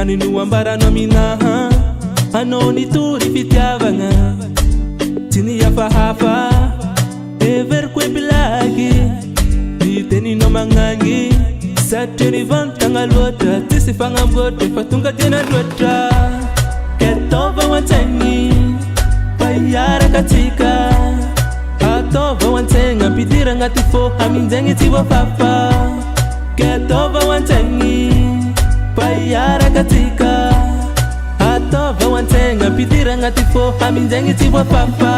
Tany no ambaranao aminaha anao nitory fitiavagna tsy nihafahafa everiko ebilagy diteninao magnagny satria nivantagna loatra tsisy fagnamboatra fa tonga diana loatra ketaova an-tsaigny fa hiaraka atsika ataova an-tsaigna ampidiry agnaty fô aminjegny tsy voafafa ketaova an-tsaigny fa hiaraka atsika ataova an-tsaigna ampidiry agnaty fô aminjegny tsy voafafa.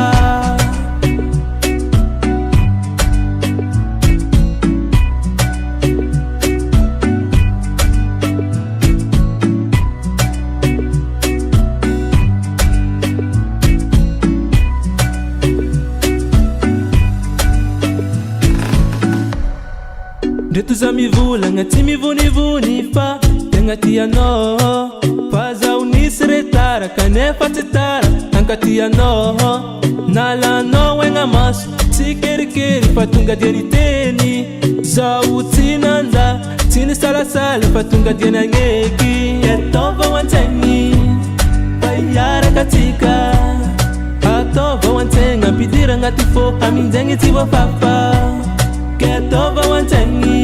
Ndreto za mivolagna tsy mivonivony fa tegna tianao fa zaho nisy retara kanefa tsy tara ankatianao nalanao aigna maso tsy kerikery fa tonga dia niteny zaho tsy nanja tsy nisalasala fa tonga dia nagneky ataova an-tsaigny fa hiaraka atsika ataova an-tsaigna ampidiry agnaty fô aminjegny tsy voafafa ketaova an-tsaigny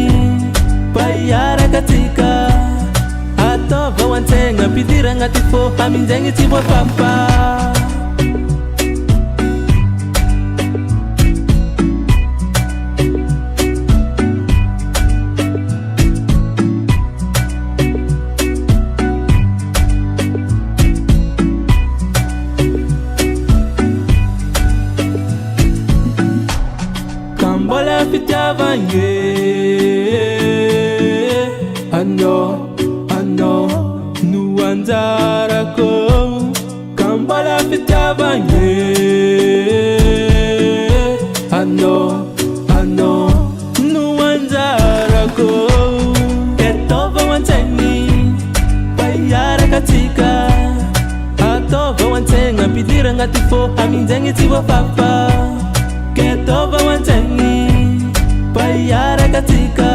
fa hiaraka atsika ataova an-tsaigna ampidiry agnaty fô aminjegny tsy voafafa. Kambola fitiavagny ano no anjarako kambola fitiavagny ano no anjarako ketaova an-tsaigny fa hiaraka atsika ataova an-tsaigna ampidiry agnaty fô aminjegny tsy voafafa ketaova an-tsaigny fa hiaraka atsika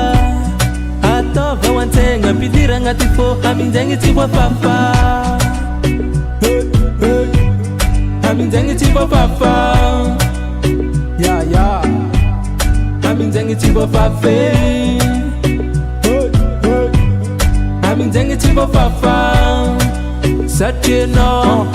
ataova an-tsaigna ampidiry agnaty fô aminjegny tsy voafafa aminjegny tsy voafafa aminjegny tsy voafafa aminjegny tsy voafafa satria anao